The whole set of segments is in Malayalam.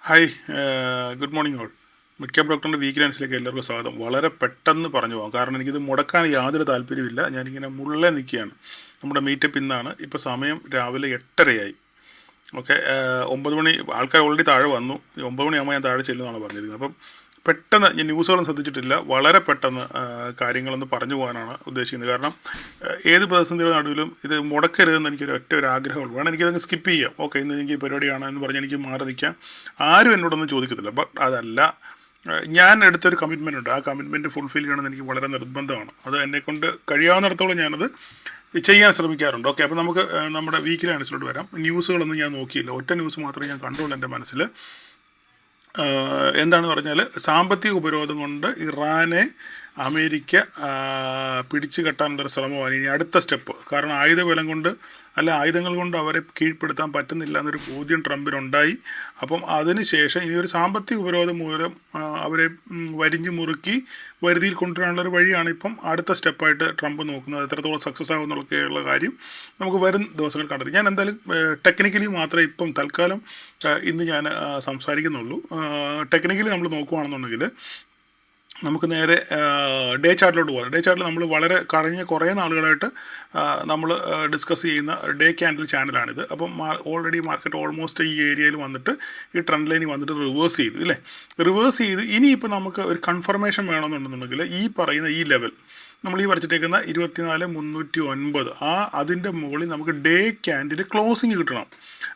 Hi, good morning all. Mid cap ഡോക്ടറിൻ്റെ വീക്കിലി ആൻസിലേക്ക് എല്ലാവർക്കും സ്വാഗതം. വളരെ പെട്ടെന്ന് പറഞ്ഞു പോകാം, കാരണം എനിക്കിത് മുടക്കാൻ യാതൊരു താല്പര്യമില്ല. ഞാനിങ്ങനെ മുള്ളേ നിൽക്കുകയാണ്. നമ്മുടെ മീറ്റപ്പ് ഇന്നാണ്. ഇപ്പോൾ സമയം രാവിലെ 8:30 ഓക്കെ. 9 മണി ആൾക്കാർ ഓൾറെഡി താഴെ വന്നു. 9 മണിയാകുമ്പോൾ ഞാൻ താഴെ ചെല്ലുമെന്നാണ് പറഞ്ഞിരുന്നത്. അപ്പം പെട്ടെന്ന് ഞാൻ ന്യൂസുകളൊന്നും ശ്രദ്ധിച്ചിട്ടില്ല. വളരെ പെട്ടെന്ന് കാര്യങ്ങളൊന്ന് പറഞ്ഞു പോകാനാണ് ഉദ്ദേശിക്കുന്നത്. കാരണം ഏത് പ്രതിസന്ധിയുടെ നടുവിലും ഇത് മുടക്കരുതെന്ന് എനിക്കൊരു ഒരു ആഗ്രഹമുള്ളൂ. വേണം എനിക്കതങ്ങ് സ്കിപ്പ് ചെയ്യാം. ഓക്കെ, ഇന്ന് എനിക്ക് പരിപാടിയാണ് എന്ന് പറഞ്ഞ് എനിക്ക് മാറി നിൽക്കാം. ആരും എന്നോടൊന്നും ചോദിക്കത്തില്ല. ബട്ട് അതല്ല, ഞാൻ എടുത്തൊരു കമ്മിറ്റ്മെൻ്റ് ഉണ്ട്. ആ കമ്മിറ്റ്മെൻറ്റ് ഫുൾഫിൽ ചെയ്യണമെന്ന് എനിക്ക് വളരെ നിർബന്ധമാണ്. അത് എന്നെക്കൊണ്ട് കഴിയാവുന്നിടത്തോളം ഞാനത് ചെയ്യാൻ ശ്രമിക്കാറുണ്ട്. ഓക്കെ, അപ്പോൾ നമുക്ക് നമ്മുടെ വീക്കിലി ആൻസിലോട്ട് വരാം. ന്യൂസുകളൊന്നും ഞാൻ നോക്കിയില്ല. ഒറ്റ ന്യൂസ് മാത്രമേ ഞാൻ കണ്ടുള്ളൂ എൻ്റെ മനസ്സിൽ. എന്താണെന്ന് പറഞ്ഞാൽ, സാമ്പത്തിക ഉപരോധം കൊണ്ട് ഇറാനെ അമേരിക്ക പിടിച്ചു കെട്ടാനുള്ളൊരു ശ്രമമാണ് ഇനി അടുത്ത സ്റ്റെപ്പ്. കാരണം ആയുധബലം കൊണ്ട് ആയുധങ്ങൾ കൊണ്ട് അവരെ കീഴ്പ്പെടുത്താൻ പറ്റുന്നില്ല എന്നൊരു ബോധ്യം ട്രംപിനുണ്ടായി. അപ്പം അതിനുശേഷം ഇനി ഒരു സാമ്പത്തിക ഉപരോധം മൂലം അവരെ വരിഞ്ഞു മുറുക്കി വരുതിയിൽ കൊണ്ടുവരാനുള്ളൊരു വഴിയാണ് ഇപ്പം അടുത്ത സ്റ്റെപ്പായിട്ട് ട്രംപ് നോക്കുന്നത്. എത്രത്തോളം സക്സസ് ആകുമെന്നുള്ള കാര്യം നമുക്ക് വരും ദിവസങ്ങൾ കണ്ടിട്ട്. ഞാൻ എന്തായാലും ടെക്നിക്കലി മാത്രമേ ഇപ്പം തൽക്കാലം ഇന്ന് ഞാൻ സംസാരിക്കുന്നുള്ളൂ. ടെക്നിക്കലി നമ്മൾ നോക്കുകയാണെന്നുണ്ടെങ്കിൽ നമുക്ക് നേരെ ഡേ ചാർട്ടിലോട്ട് പോകാം. ഡേ ചാർട്ടിൽ നമ്മൾ കഴിഞ്ഞ കുറേ നാളുകളായിട്ട് നമ്മൾ ഡിസ്കസ് ചെയ്യുന്ന ഡേ ക്യാൻഡിൽ ചാനലാണിത്. അപ്പം ഓൾറെഡി മാർക്കറ്റ് ഓൾമോസ്റ്റ് ഈ ഏരിയയിൽ വന്നിട്ട് ഈ ട്രെൻഡ് ലൈനിൽ വന്നിട്ട് റിവേഴ്സ് ചെയ്തു ഇല്ലേ. റിവേഴ്സ് ചെയ്ത് ഇനിയിപ്പോൾ നമുക്ക് ഒരു കൺഫർമേഷൻ വേണമെന്നുണ്ടെന്നുണ്ടെങ്കിൽ ഈ പറയുന്ന ഈ ലെവൽ നമ്മൾ ഈ വരച്ചിട്ടേക്കുന്ന 24,309 അതിൻ്റെ മുകളിൽ നമുക്ക് ഡേ ക്യാൻഡിൽ ക്ലോസിങ് കിട്ടണം.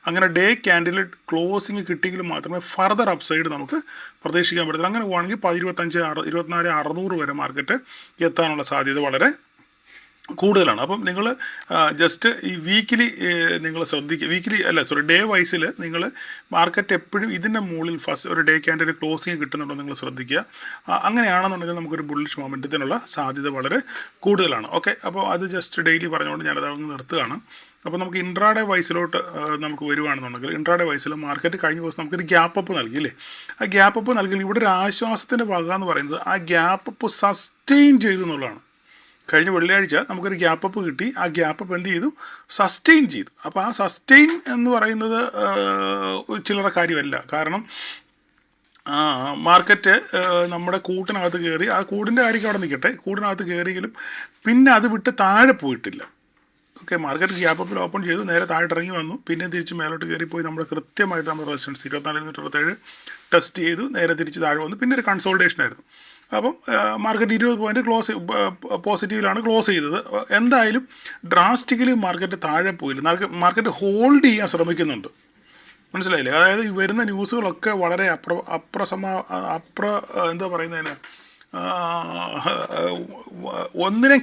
അങ്ങനെ ഡേ ക്യാൻഡിൽ ക്ലോസിങ് കിട്ടിയെങ്കിൽ മാത്രമേ ഫർദർ അപ്സൈഡ് നമുക്ക് പ്രതീക്ഷിക്കാൻ പറ്റത്തുള്ളൂ. അങ്ങനെ പോവുകയാണെങ്കിൽ 24,600 വരെ മാർക്കറ്റ് എത്താനുള്ള സാധ്യത വളരെ കൂടുതലാണ്. അപ്പം നിങ്ങൾ ജസ്റ്റ് ഈ വീക്കിലി നിങ്ങൾ ശ്രദ്ധിക്കുക. ഡേ വൈസിൽ നിങ്ങൾ മാർക്കറ്റ് എപ്പോഴും ഇതിൻ്റെ മുകളിൽ ഫസ്റ്റ് ഒരു ഡേ ക്യാൻഡിൽ ക്ലോസിങ് കിട്ടുന്നുണ്ടോ നിങ്ങൾ ശ്രദ്ധിക്കുക. അങ്ങനെയാണെന്നുണ്ടെങ്കിൽ നമുക്കൊരു ബുള്ളിഷ് മൊമെൻറ്റത്തിനുള്ള സാധ്യത വളരെ കൂടുതലാണ്. ഓക്കെ, അപ്പോൾ അത് ജസ്റ്റ് ഡെയിലി പറഞ്ഞുകൊണ്ട് ഞാനത് അങ്ങ് നിർത്തുകയാണ്. അപ്പോൾ നമുക്ക് ഇൻട്രാഡേ വൈസിലോട്ട് നമുക്ക് വരുവാണെന്നുണ്ടെങ്കിൽ, ഇൻട്രാഡേ വൈസിൽ മാർക്കറ്റ് കഴിഞ്ഞ ദിവസം നമുക്കൊരു ഗ്യാപ്പ് അപ്പ് നൽകിയില്ലേ. ആ ഗ്യാപ്പ് അപ്പ് നൽകി ഇവിടെ ഒരു ആശ്വാസത്തിൻ്റെ ഭാഗം എന്ന് പറയുന്നത് ആ ഗ്യാപ്പ് അപ്പ് സസ്റ്റെയിൻ ചെയ്തു എന്നുള്ളതാണ്. കഴിഞ്ഞ വെള്ളിയാഴ്ച നമുക്കൊരു ഗ്യാപ്പ് അപ്പ് കിട്ടി. ആ ഗ്യാപ്പ് അപ്പ് എന്ത് ചെയ്തു? സസ്റ്റെയിൻ ചെയ്തു. അപ്പോൾ ആ സസ്റ്റെയിൻ എന്ന് പറയുന്നത് ചില്ലറ കാര്യമല്ല. കാരണം മാർക്കറ്റ് നമ്മുടെ കൂട്ടിനകത്ത് കയറി, ആ കൂടിൻ്റെ കാര്യം അവിടെ നിൽക്കട്ടെ, കൂടിനകത്ത് കയറിയെങ്കിലും പിന്നെ അത് വിട്ട് താഴെ പോയിട്ടില്ല. ഓക്കെ, മാർക്കറ്റ് ഗ്യാപ്പ് അപ്പിൽ ഓപ്പൺ ചെയ്തു, നേരെ താഴോട്ട് ഇറങ്ങി വന്നു, പിന്നെ തിരിച്ച് മേലോട്ട് കയറിപ്പോയി. നമ്മൾ കൃത്യമായിട്ട് നമ്മൾ റെസിസ്റ്റൻസ് 24,27 ടെസ്റ്റ് ചെയ്തു, നേരെ തിരിച്ച് താഴെ വന്നു, പിന്നെ ഒരു കൺസോൾട്ടേഷൻ ആയിരുന്നു. അപ്പം മാർക്കറ്റ് 20 പോയിൻറ്റ് പോസിറ്റീവിലാണ് ക്ലോസ് ചെയ്തത്. എന്തായാലും ഡ്രാസ്റ്റിക്കലി മാർക്കറ്റ് താഴെ പോയില്ല. മാർക്കറ്റ് ഹോൾഡ് ചെയ്യാൻ ശ്രമിക്കുന്നുണ്ട്. മനസ്സിലായില്ലേ? അതായത് ഈ വരുന്ന ന്യൂസുകളൊക്കെ വളരെ എന്താ പറയുന്നതിന്, ഒന്നിനെയും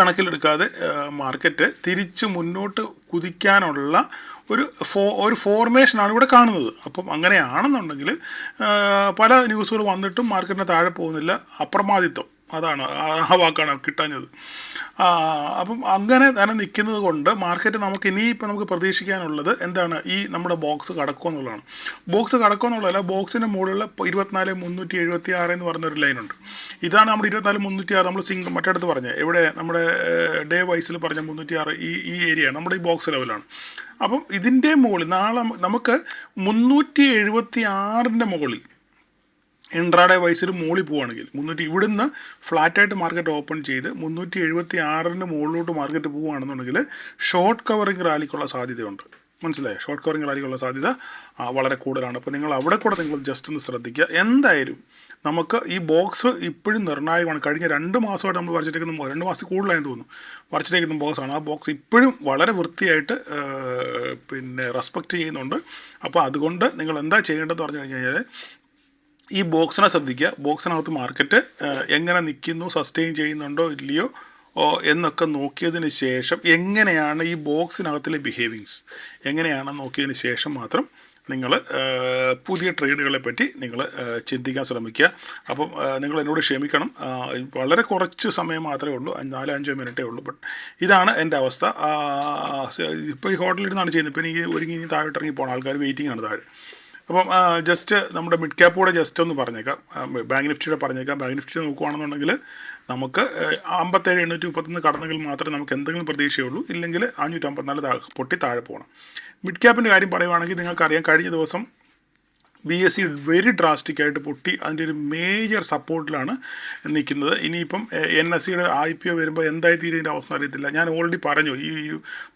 കണക്കിലെടുക്കാതെ മാർക്കറ്റ് തിരിച്ച് മുന്നോട്ട് കുതിക്കാനുള്ള ഒരു ഫോർമേഷനാണ് ഇവിടെ കാണുന്നത്. അപ്പം അങ്ങനെയാണെന്നുണ്ടെങ്കിൽ പല ന്യൂസുകൾ വന്നിട്ടും മാർക്കറ്റിന് താഴെ പോകുന്നില്ല. അപ്രമാദിത്വം, അതാണ് ആ വാക്കാണ് കിട്ടാഞ്ഞത്. അപ്പം അങ്ങനെ തന്നെ നിൽക്കുന്നത് കൊണ്ട് മാർക്കറ്റ് നമുക്ക് പ്രതീക്ഷിക്കാനുള്ളത് എന്താണ്? ഈ നമ്മുടെ ബോക്സ് കടക്കുക എന്നുള്ളതാണ്. ബോക്സ് കടക്കുക എന്നുള്ളതല്ല, ബോക്സിൻ്റെ മുകളിലുള്ള 24,376 എന്ന് പറയുന്നൊരു ലൈനുണ്ട്. ഇതാണ് നമ്മുടെ 24,306. നമ്മൾ മറ്റടുത്ത് പറഞ്ഞത് എവിടെ, നമ്മുടെ ഡേ വൈസിൽ പറഞ്ഞ 306 ഈ ഏരിയയാണ് നമ്മുടെ ഈ ബോക്സ് ലെവലാണ്. അപ്പം ഇതിൻ്റെ മുകളിൽ നാളെ നമുക്ക് 376 മുകളിൽ ഇൻട്രാഡേ വൈസിൽ മുകളിൽ പോവുകയാണെങ്കിൽ ഇവിടുന്ന് ഫ്ലാറ്റായിട്ട് മാർക്കറ്റ് ഓപ്പൺ ചെയ്ത് 376 മുകളിലോട്ട് മാർക്കറ്റ് പോവുകയാണെന്നുണ്ടെങ്കിൽ ഷോർട്ട് കവറിങ് റാലിക്കുള്ള സാധ്യതയുണ്ട്. മനസ്സിലായോ? ഷോർട്ട് കവറിങ് റാലിക്കുള്ള സാധ്യത വളരെ കൂടുതലാണ്. അപ്പോൾ നിങ്ങൾ അവിടെ കൂടെ നിങ്ങൾ ജസ്റ്റ് ഒന്ന് ശ്രദ്ധിക്കുക. എന്തായാലും നമുക്ക് ഈ ബോക്സ് ഇപ്പോഴും നിർണായകമാണ്. കഴിഞ്ഞ 2 മാസമായിട്ട് നമ്മൾ വരച്ചിട്ടേക്കുന്ന 2 മാസത്തിൽ കൂടുതലായെന്ന് തോന്നുന്നു വരച്ചിട്ടേക്കുന്ന ബോക്സാണ്. ആ ബോക്സ് ഇപ്പോഴും വളരെ വൃത്തിയായിട്ട് റെസ്പെക്റ്റ് ചെയ്യുന്നുണ്ട്. അപ്പോൾ അതുകൊണ്ട് നിങ്ങൾ എന്താ ചെയ്യേണ്ടതെന്ന് പറഞ്ഞു കഴിഞ്ഞാൽ, ഈ ബോക്സിനെ ശ്രദ്ധിക്കുക. ബോക്സിനകത്ത് മാർക്കറ്റ് എങ്ങനെ നിൽക്കുന്നു, സസ്റ്റെയിൻ ചെയ്യുന്നുണ്ടോ ഇല്ലയോ എന്നൊക്കെ നോക്കിയതിന് ശേഷം, എങ്ങനെയാണ് ഈ ബോക്സിനകത്തിലെ ബിഹേവിങ്സ് എങ്ങനെയാണെന്ന് നോക്കിയതിന് ശേഷം മാത്രം നിങ്ങൾ പുതിയ ട്രേഡുകളെ പറ്റി നിങ്ങൾ ചിന്തിക്കാൻ ശ്രമിക്കുക. അപ്പം നിങ്ങൾ എന്നോട് ക്ഷമിക്കണം, വളരെ കുറച്ച് സമയം മാത്രമേ ഉള്ളൂ, 4-5 മിനിറ്റേ ഉള്ളൂ. ബട്ട് ഇതാണ് എൻ്റെ അവസ്ഥ. ഇപ്പോൾ ഈ ഹോട്ടലിൽ നിന്നാണ് ചെയ്യുന്നത്. ഇപ്പോൾ എനിക്ക് ഒരുങ്ങി താഴോട്ട് ഇറങ്ങി പോകണം. ആൾക്കാർ വെയിറ്റിംഗ് ആണ് താഴെ. അപ്പം ജസ്റ്റ് നമ്മുടെ മിഡ് ക്യാപ്പ് കൂടെ ജസ്റ്റ് ഒന്ന് പറഞ്ഞേക്കാം, ബാങ്ക് നിഫ്റ്റിയുടെ പറഞ്ഞേക്കാം. ബാങ്ക് നിഫ്റ്റി നോക്കുകയാണെന്നുണ്ടെങ്കിൽ നമുക്ക് 57,831 കടന്നെങ്കിൽ മാത്രമേ നമുക്ക് എന്തെങ്കിലും പ്രതീക്ഷയുള്ളൂ, ഇല്ലെങ്കിൽ 554 പൊട്ടി താഴെ പോകണം. മിഡ് ക്യാപ്പിൻ്റെ കാര്യം പറയുവാണെങ്കിൽ നിങ്ങൾക്കറിയാം, കഴിഞ്ഞ ദിവസം BSE വെരി ഡ്രാസ്റ്റിക്കായിട്ട് പൊട്ടി അതിൻ്റെ ഒരു മേജർ സപ്പോർട്ടിലാണ് നിൽക്കുന്നത്. ഇനിയിപ്പം NSEയുടെ IPO വരുമ്പോൾ എന്തായി തീരുന്നതിൻ്റെ അവസ്ഥ അറിയത്തില്ല. ഞാൻ ഓൾറെഡി പറഞ്ഞു, ഈ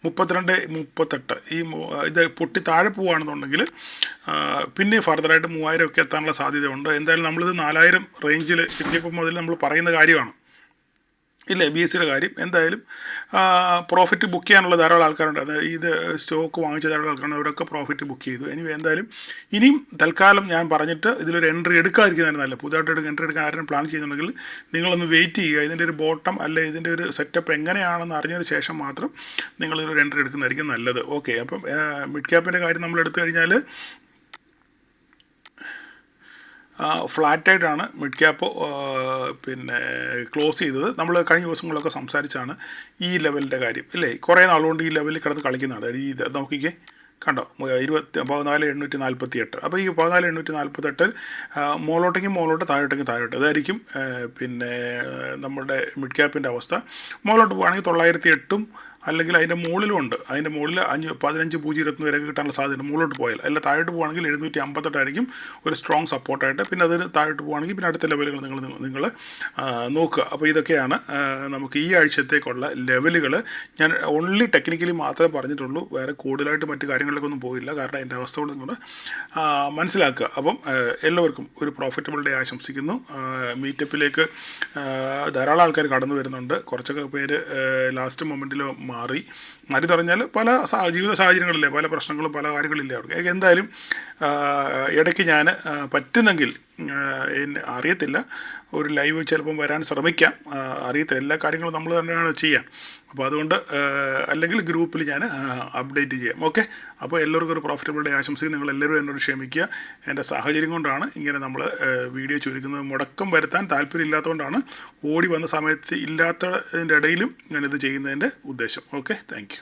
32, 38 ഇത് പൊട്ടി താഴെ പോവുകയാണെന്നുണ്ടെങ്കിൽ പിന്നെ ഫർദറായിട്ട് 3000 ഒക്കെ എത്താനുള്ള സാധ്യതയുണ്ട്. എന്തായാലും നമ്മളിത് 4000 റേഞ്ചിൽ കിട്ടിയപ്പോൾ മുതൽ നമ്മൾ പറയുന്ന കാര്യമാണ് ഇല്ലേ BSEയുടെ കാര്യം. എന്തായാലും പ്രോഫിറ്റ് ബുക്ക് ചെയ്യാനുള്ള ധാരാളം ആൾക്കാരുണ്ട്. അത് ഇത് സ്റ്റോക്ക് വാങ്ങിച്ച ധാരാളം ആൾക്കാരുണ്ട്, അവരൊക്കെ പ്രോഫിറ്റ് ബുക്ക് ചെയ്തു. എന്തായാലും ഇനിയും തൽക്കാലം ഞാൻ പറഞ്ഞിട്ട് ഇതിലൊരു എൻട്രി എടുക്കാതിരിക്കുന്നതാണ് നല്ലത്. പുതുതായിട്ട് എൻട്രി എടുക്കാൻ ആരും പ്ലാൻ ചെയ്യുന്നുണ്ടെങ്കിൽ നിങ്ങളൊന്ന് വെയിറ്റ് ചെയ്യുക. ഇതിൻ്റെ ഒരു ബോട്ടം അല്ലെ ഇതിൻ്റെ ഒരു സെറ്റപ്പ് എങ്ങനെയാണെന്ന് അറിഞ്ഞതിന് ശേഷം മാത്രം നിങ്ങളിതൊരു എൻട്രി എടുക്കുന്നതായിരിക്കും നല്ലത്. ഓക്കെ, അപ്പം മിഡ് ക്യാപ്പിൻ്റെ കാര്യം നമ്മൾ എടുത്തു കഴിഞ്ഞാൽ ഫ്ലാറ്റായിട്ടാണ് മിഡ് ക്യാപ്പ് പിന്നെ ക്ലോസ് ചെയ്തത്. നമ്മൾ കഴിഞ്ഞ ദിവസങ്ങളൊക്കെ സംസാരിച്ചാണ് ഈ ലെവലിൻ്റെ കാര്യം ഇല്ലേ. കുറേ നാളുകൊണ്ട് ഈ ലെവലിൽ കിടന്ന് കളിക്കുന്നതാണ്. ഇത് നോക്കിക്കേ, കണ്ടോ, 14,848. അപ്പോൾ ഈ 14,848 മോളോട്ട് താഴോട്ട് അതായിരിക്കും പിന്നെ നമ്മുടെ മിഡ് ക്യാപ്പിൻ്റെ അവസ്ഥ. മോളോട്ട് പോകുകയാണെങ്കിൽ 908 അല്ലെങ്കിൽ അതിൻ്റെ മുകളിലും ഉണ്ട്. അതിൻ്റെ മുകളിൽ 15,021 വരെ കിട്ടാനുള്ള സാധ്യത മുകളിലോട്ട് പോയാൽ. അല്ല താഴോട്ട് പോകുകയാണെങ്കിൽ 758 ആയിരിക്കും ഒരു സ്ട്രോങ് സപ്പോർട്ടായിട്ട്. പിന്നെ അതിന് താഴോട്ട് പോകുകയാണെങ്കിൽ പിന്നെ അടുത്ത ലെവലുകൾ നിങ്ങൾ നോക്കുക. അപ്പോൾ ഇതൊക്കെയാണ് നമുക്ക് ഈ ആഴ്ചത്തേക്കുള്ള ലെവലുകൾ. ഞാൻ ഓൺലി ടെക്നിക്കലി മാത്രമേ പറഞ്ഞിട്ടുള്ളൂ, വേറെ കൂടുതലായിട്ട് മറ്റു കാര്യങ്ങളിലൊക്കെ ഒന്നും പോയില്ല. കാരണം അതിൻ്റെ അവസ്ഥകളും കൂടെ മനസ്സിലാക്കുക. അപ്പം എല്ലാവർക്കും ഒരു പ്രോഫിറ്റബിൾ ഡേ ആശംസിക്കുന്നു. മീറ്റപ്പിലേക്ക് ധാരാളം ആൾക്കാർ കടന്നു വരുന്നുണ്ട്. കുറച്ചൊക്കെ പേര് ലാസ്റ്റ് മൊമെൻറ്റിൽ മാറി പറഞ്ഞാൽ പല ജീവിത സാഹചര്യങ്ങളില്ലേ, പല പ്രശ്നങ്ങളും പല കാര്യങ്ങളില്ലേ അവർക്ക്. എന്തായാലും ഇടയ്ക്ക് ഞാൻ പറ്റുന്നെങ്കിൽ അറിയത്തില്ല, ഒരു ലൈവ് ചിലപ്പം വരാൻ ശ്രമിക്കാം. അറിയത്തില്ല, എല്ലാ കാര്യങ്ങളും നമ്മൾ തന്നെയാണ് ചെയ്യാം. അപ്പോൾ അതുകൊണ്ട് അല്ലെങ്കിൽ ഗ്രൂപ്പിൽ ഞാൻ അപ്ഡേറ്റ് ചെയ്യാം. ഓക്കെ, അപ്പോൾ എല്ലാവർക്കും ഒരു പ്രോഫിറ്റബിൾ ഡേ ആശംസിക്കും. നിങ്ങളെല്ലാവരും എന്നോട് ക്ഷമിക്കുക. എൻ്റെ സാഹചര്യം കൊണ്ടാണ് ഇങ്ങനെ നമ്മൾ വീഡിയോ ചുരുക്കുന്നത്. മുടക്കം വരുത്താൻ താല്പര്യമില്ലാത്തതുകൊണ്ടാണ്, ഓടി വന്ന സമയത്ത് ഇല്ലാത്തതിൻ്റെ ഇടയിലും ഞാനിത് ചെയ്യുന്നതിൻ്റെ ഉദ്ദേശം. Okay, thank you.